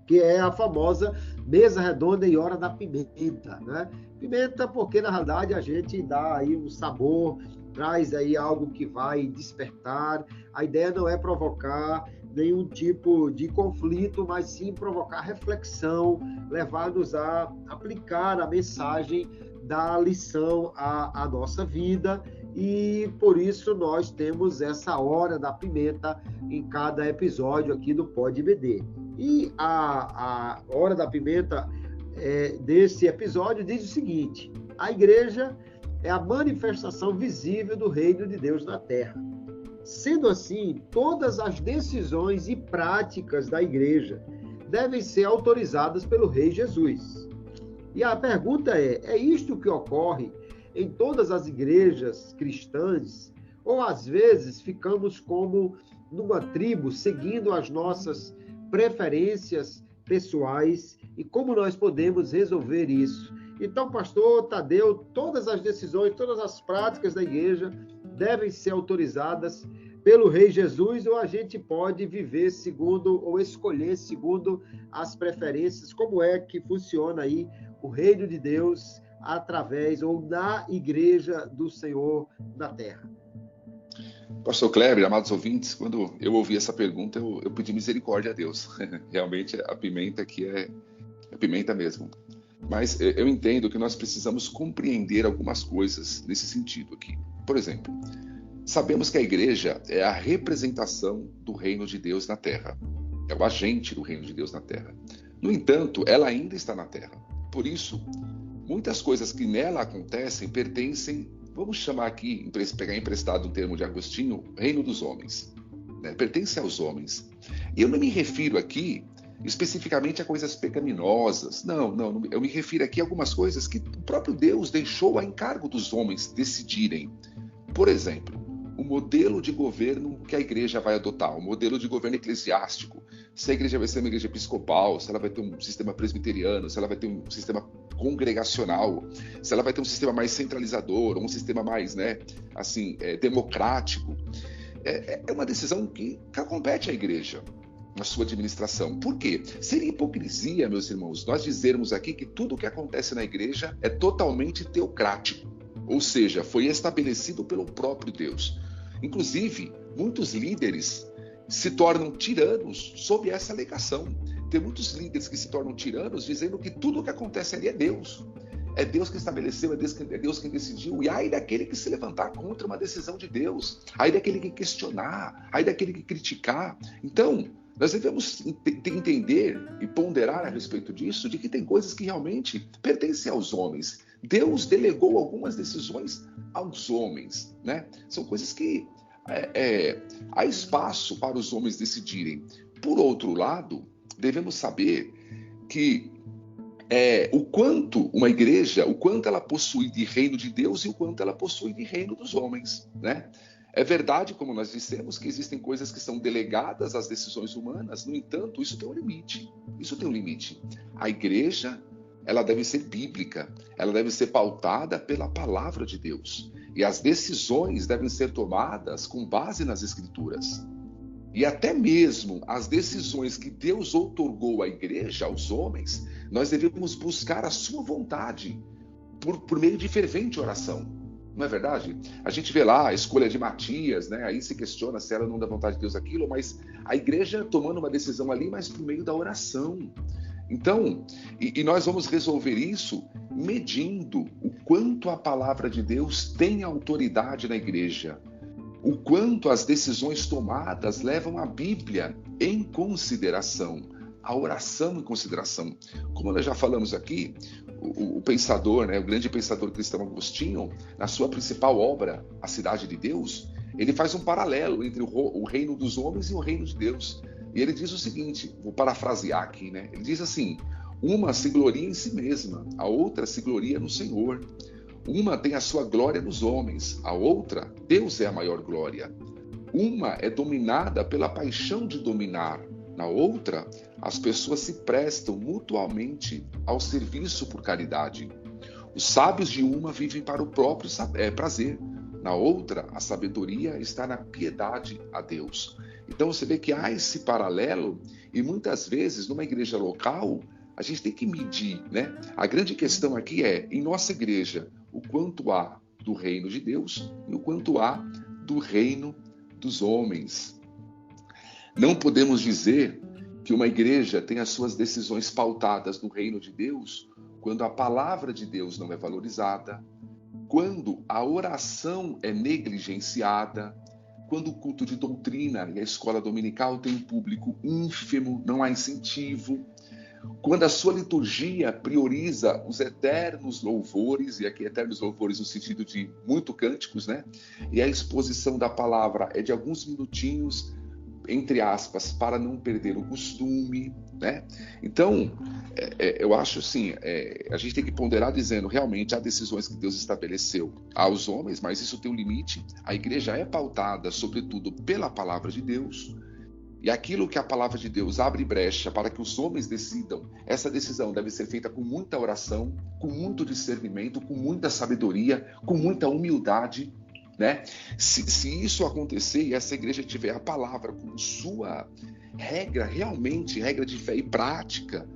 que é a famosa mesa redonda e hora da pimenta, né? Pimenta porque, na realidade, a gente dá aí um sabor, traz aí algo que vai despertar. A ideia não é provocar nenhum tipo de conflito, mas sim provocar reflexão, levar-nos a aplicar a mensagem da lição à nossa vida, e por isso nós temos essa hora da pimenta em cada episódio aqui do Pod BD. E a hora da pimenta desse episódio diz o seguinte: a igreja é a manifestação visível do reino de Deus na terra. Sendo assim, todas as decisões e práticas da igreja devem ser autorizadas pelo Rei Jesus. E a pergunta é isto que ocorre em todas as igrejas cristãs? Ou às vezes ficamos como numa tribo, seguindo as nossas preferências pessoais? E como nós podemos resolver isso? Então, pastor Tadeu, todas as decisões, todas as práticas da igreja devem ser autorizadas pelo Rei Jesus, ou a gente pode viver segundo, ou escolher segundo as preferências? Como é que funciona aí o reino de Deus através ou na igreja do Senhor na terra? Pastor Kleber, amados ouvintes, quando eu ouvi essa pergunta, eu pedi misericórdia a Deus. Realmente, a pimenta aqui é pimenta mesmo. Mas eu entendo que nós precisamos compreender algumas coisas nesse sentido aqui. Por exemplo, sabemos que a igreja é a representação do reino de Deus na terra. É o agente do reino de Deus na terra. No entanto, ela ainda está na terra. Por isso, muitas coisas que nela acontecem pertencem, vamos chamar aqui, pegar emprestado um termo de Agostinho, reino dos homens. Né? Pertence aos homens. E eu não me refiro aqui especificamente a coisas pecaminosas. Não, eu me refiro aqui a algumas coisas que o próprio Deus deixou a encargo dos homens decidirem. Por exemplo, o modelo de governo que a igreja vai adotar, o modelo de governo eclesiástico. Se a igreja vai ser uma igreja episcopal, se ela vai ter um sistema presbiteriano, se ela vai ter um sistema congregacional, se ela vai ter um sistema mais centralizador, ou um sistema mais, democrático. É uma decisão que compete à igreja na sua administração. Por quê? Seria hipocrisia, meus irmãos, nós dizermos aqui que tudo o que acontece na igreja é totalmente teocrático, ou seja, foi estabelecido pelo próprio Deus. Inclusive, muitos líderes se tornam tiranos sob essa alegação. Tem muitos líderes que se tornam tiranos dizendo que tudo o que acontece ali é Deus. É Deus que estabeleceu, é Deus quem decidiu. E ai daquele que se levantar contra uma decisão de Deus. Ai daquele que questionar. Ai daquele que criticar. Então, nós devemos entender e ponderar a respeito disso, de que tem coisas que realmente pertencem aos homens. Deus delegou algumas decisões aos homens, né? São coisas que há espaço para os homens decidirem. Por outro lado, devemos saber que o quanto uma igreja, o quanto ela possui de reino de Deus e o quanto ela possui de reino dos homens, né? É verdade, como nós dissemos, que existem coisas que são delegadas às decisões humanas. No entanto, isso tem um limite. Isso tem um limite. A igreja, ela deve ser bíblica. Ela deve ser pautada pela palavra de Deus. E as decisões devem ser tomadas com base nas Escrituras. E até mesmo as decisões que Deus outorgou à igreja, aos homens, nós devemos buscar a sua vontade por meio de fervente oração. Não é verdade? A gente vê lá a escolha de Matias, né? Aí se questiona se era ou não da vontade de Deus aquilo, mas a igreja tomando uma decisão ali, mas por meio da oração. Então, e nós vamos resolver isso medindo o quanto a palavra de Deus tem autoridade na igreja, o quanto as decisões tomadas levam a Bíblia em consideração, a oração em consideração. Como nós já falamos aqui, o pensador, né, o grande pensador cristão Agostinho, na sua principal obra, A Cidade de Deus, ele faz um paralelo entre o reino dos homens e o reino de Deus. E ele diz o seguinte, vou parafrasear aqui, né? Ele diz assim: uma se gloria em si mesma, a outra se gloria no Senhor. Uma tem a sua glória nos homens, a outra, Deus é a maior glória. Uma é dominada pela paixão de dominar, Na outra, as pessoas se prestam mutuamente ao serviço por caridade. Os sábios de uma vivem para o próprio prazer. Na outra, a sabedoria está na piedade a Deus. Então você vê que há esse paralelo e muitas vezes numa igreja local a gente tem que medir, né? A grande questão aqui é, em nossa igreja, o quanto há do reino de Deus e o quanto há do reino dos homens. Não podemos dizer que uma igreja tem as suas decisões pautadas no reino de Deus quando a palavra de Deus não é valorizada, quando a oração é negligenciada, quando o culto de doutrina e a escola dominical tem um público ínfimo, não há incentivo, quando a sua liturgia prioriza os eternos louvores, e aqui eternos louvores no sentido de muito cânticos, né? E a exposição da palavra é de alguns minutinhos, entre aspas, para não perder o costume, né? Então, eu acho assim, a gente tem que ponderar dizendo, realmente há decisões que Deus estabeleceu aos homens, mas isso tem um limite. A igreja é pautada, sobretudo, pela palavra de Deus, e aquilo que a palavra de Deus abre brecha para que os homens decidam, essa decisão deve ser feita com muita oração, com muito discernimento, com muita sabedoria, com muita humildade, né? Se isso acontecer e essa igreja tiver a palavra como sua regra, realmente regra de fé e prática,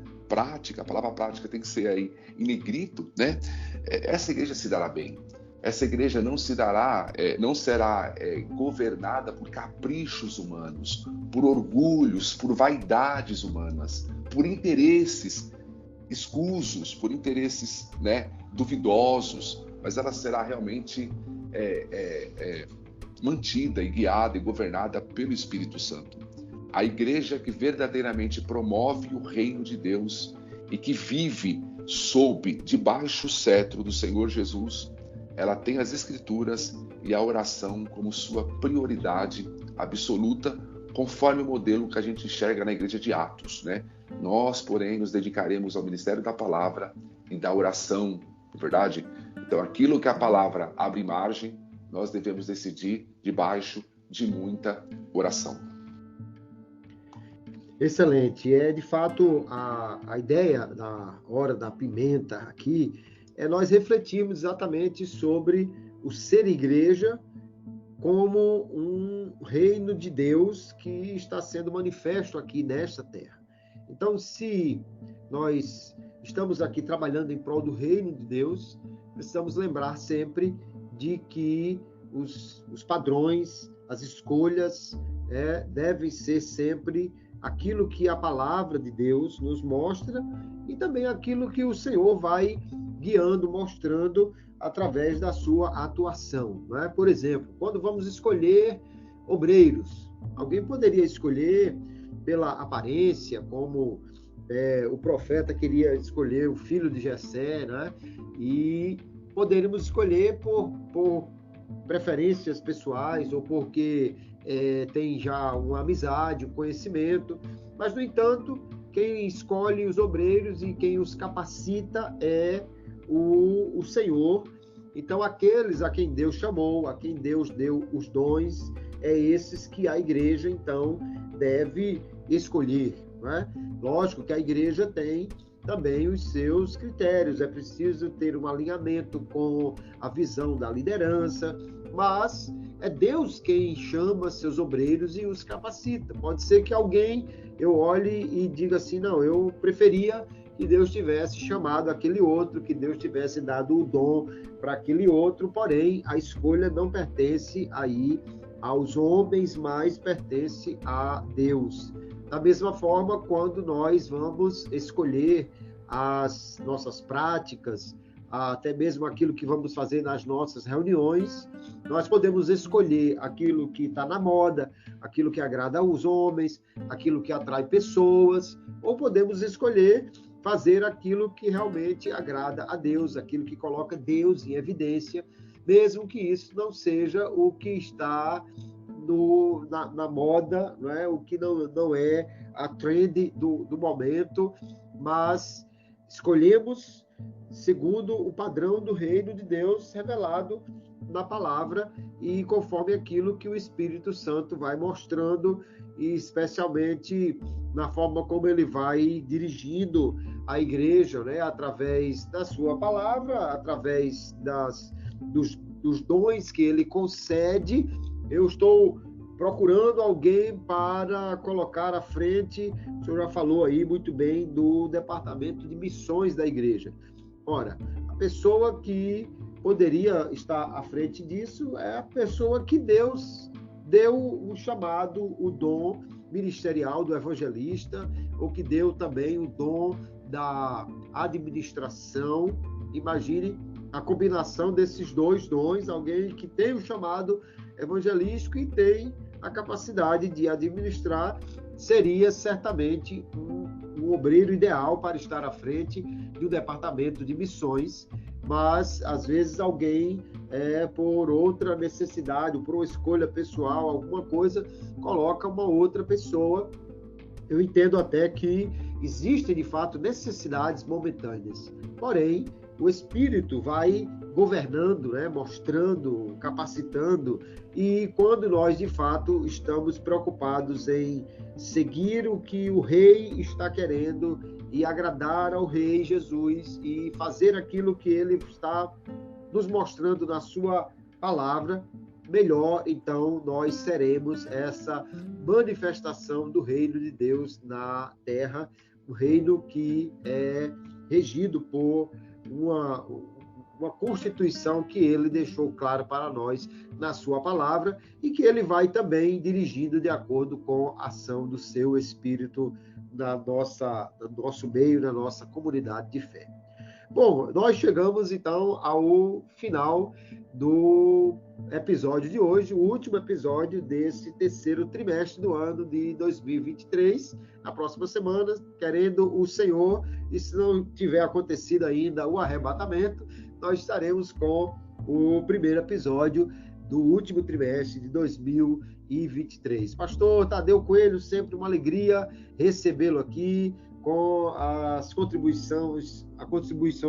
a palavra prática tem que ser aí em negrito, né? Essa igreja se dará bem. Essa igreja não será governada por caprichos humanos, por orgulhos, por vaidades humanas, por interesses escusos, por interesses, né, duvidosos, mas ela será realmente mantida e guiada e governada pelo Espírito Santo. A igreja que verdadeiramente promove o reino de Deus e que vive debaixo do cetro do Senhor Jesus, ela tem as Escrituras e a oração como sua prioridade absoluta, conforme o modelo que a gente enxerga na igreja de Atos, né? Nós, porém, nos dedicaremos ao ministério da palavra e da oração, não é verdade? Então, aquilo que a palavra abre margem, nós devemos decidir debaixo de muita oração. Excelente. De fato, a ideia da hora da pimenta aqui é nós refletirmos exatamente sobre o ser igreja como um reino de Deus que está sendo manifesto aqui nesta terra. Então, se nós estamos aqui trabalhando em prol do reino de Deus, precisamos lembrar sempre de que os padrões, as escolhas devem ser sempre aquilo que a palavra de Deus nos mostra e também aquilo que o Senhor vai guiando, mostrando através da sua atuação, não é? Por exemplo, quando vamos escolher obreiros, alguém poderia escolher pela aparência, como o profeta queria escolher o filho de Jessé, né? E poderíamos escolher por preferências pessoais ou porque tem já uma amizade, um conhecimento, mas, no entanto, quem escolhe os obreiros e quem os capacita é o Senhor. Então, aqueles a quem Deus chamou, a quem Deus deu os dons, esses que a igreja, então, deve escolher, não é? Lógico que a igreja tem também os seus critérios, é preciso ter um alinhamento com a visão da liderança, mas é Deus quem chama seus obreiros e os capacita. Pode ser que alguém eu olhe e diga assim, não, eu preferia que Deus tivesse chamado aquele outro, que Deus tivesse dado o dom para aquele outro, porém a escolha não pertence aí aos homens, mas pertence a Deus. Da mesma forma, quando nós vamos escolher as nossas práticas, até mesmo aquilo que vamos fazer nas nossas reuniões, nós podemos escolher aquilo que está na moda, aquilo que agrada aos homens, aquilo que atrai pessoas, ou podemos escolher fazer aquilo que realmente agrada a Deus, aquilo que coloca Deus em evidência, mesmo que isso não seja o que está na moda, não é? O que não é a trend do momento, mas escolhemos segundo o padrão do reino de Deus revelado na palavra e conforme aquilo que o Espírito Santo vai mostrando e especialmente na forma como ele vai dirigindo a igreja, né? Através da sua palavra, através dos dons que ele concede. Eu estou procurando alguém para colocar à frente, o senhor já falou aí muito bem do departamento de missões da igreja. Ora, a pessoa que poderia estar à frente disso é a pessoa que Deus deu o chamado, o dom ministerial do evangelista, ou que deu também o dom da administração. Imagine a combinação desses dois dons, alguém que tem o chamado evangelístico e tem a capacidade de administrar, seria certamente um obreiro ideal para estar à frente de um departamento de missões, mas às vezes alguém, por outra necessidade, por uma escolha pessoal, alguma coisa, coloca uma outra pessoa. Eu entendo até que existem, de fato, necessidades momentâneas, porém, o Espírito vai governando, né, mostrando, capacitando, e quando nós, de fato, estamos preocupados em seguir o que o Rei está querendo e agradar ao Rei Jesus e fazer aquilo que ele está nos mostrando na sua palavra, melhor, então, nós seremos essa manifestação do reino de Deus na terra, um reino que é regido por uma constituição que ele deixou claro para nós na sua palavra e que ele vai também dirigindo de acordo com a ação do seu Espírito no nosso meio, na nossa comunidade de fé. Bom, nós chegamos então ao final do episódio de hoje, o último episódio desse terceiro trimestre do ano de 2023. Na próxima semana, querendo o Senhor, e se não tiver acontecido ainda o arrebatamento, nós estaremos com o primeiro episódio do último trimestre de 2023. Pastor Tadeu Coelho, sempre uma alegria recebê-lo aqui, com as contribuições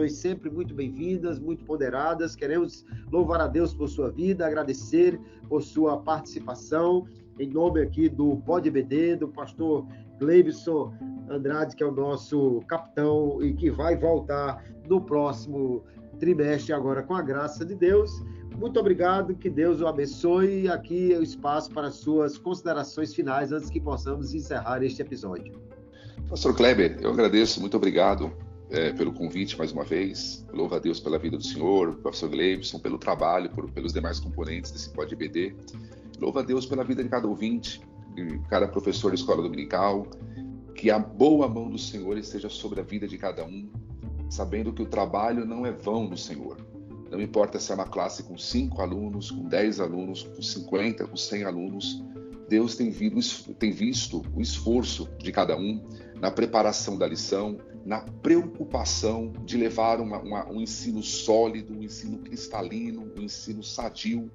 sempre muito bem-vindas, muito ponderadas. Queremos louvar a Deus por sua vida, agradecer por sua participação, em nome aqui do PodBD, do pastor Gleibson Andrade, que é o nosso capitão e que vai voltar no próximo trimestre agora com a graça de Deus. Muito obrigado, que Deus o abençoe. Aqui é o espaço para suas considerações finais antes que possamos encerrar este episódio. Pastor Kleber, eu agradeço, muito obrigado pelo convite mais uma vez. Louvo a Deus pela vida do senhor, pastor Gleibson, pelo trabalho, pelos demais componentes desse PodBD. Louvo a Deus pela vida de cada ouvinte, de cada professor de escola dominical, que a boa mão do Senhor esteja sobre a vida de cada um, sabendo que o trabalho não é vão no Senhor. Não importa se é uma classe com 5 alunos, com 10 alunos, com 50, com 100 alunos, Deus tem visto o esforço de cada um na preparação da lição, na preocupação de levar um ensino sólido, um ensino cristalino, um ensino sadio.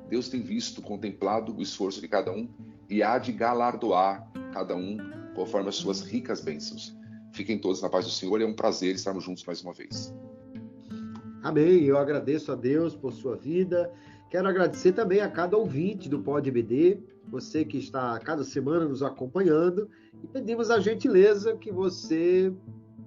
Deus tem visto, contemplado o esforço de cada um e há de galardoar cada um conforme as suas ricas bênçãos. Fiquem todos na paz do Senhor e é um prazer estarmos juntos mais uma vez. Amém. Eu agradeço a Deus por sua vida. Quero agradecer também a cada ouvinte do PodBD, você que está cada semana nos acompanhando, e pedimos a gentileza que você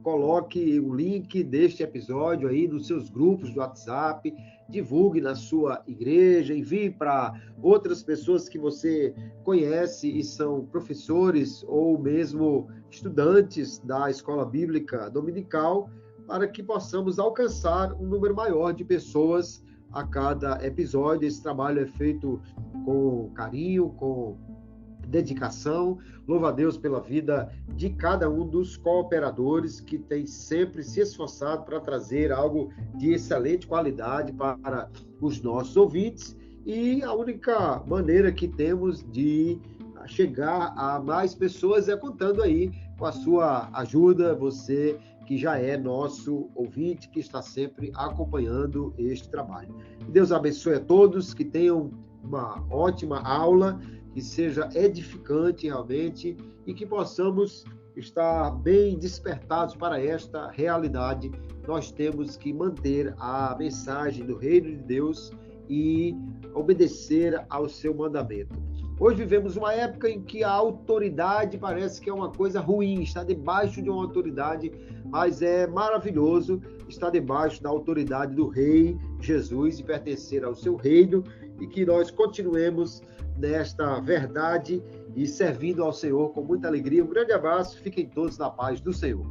coloque o link deste episódio aí nos seus grupos do WhatsApp, divulgue na sua igreja, envie para outras pessoas que você conhece e são professores ou mesmo estudantes da escola bíblica dominical, para que possamos alcançar um número maior de pessoas a cada episódio. Esse trabalho é feito com carinho, com dedicação. Louvo a Deus pela vida de cada um dos cooperadores que tem sempre se esforçado para trazer algo de excelente qualidade para os nossos ouvintes. E a única maneira que temos de chegar a mais pessoas é contando aí com a sua ajuda, você que já é nosso ouvinte, que está sempre acompanhando este trabalho. Que Deus abençoe a todos, que tenham uma ótima aula, que seja edificante realmente e que possamos estar bem despertados para esta realidade. Nós temos que manter a mensagem do Reino de Deus e obedecer ao seu mandamento. Hoje vivemos uma época em que a autoridade parece que é uma coisa ruim, está debaixo de uma autoridade, mas é maravilhoso estar debaixo da autoridade do Rei Jesus e pertencer ao seu reino, e que nós continuemos nesta verdade e servindo ao Senhor com muita alegria. Um grande abraço, fiquem todos na paz do Senhor.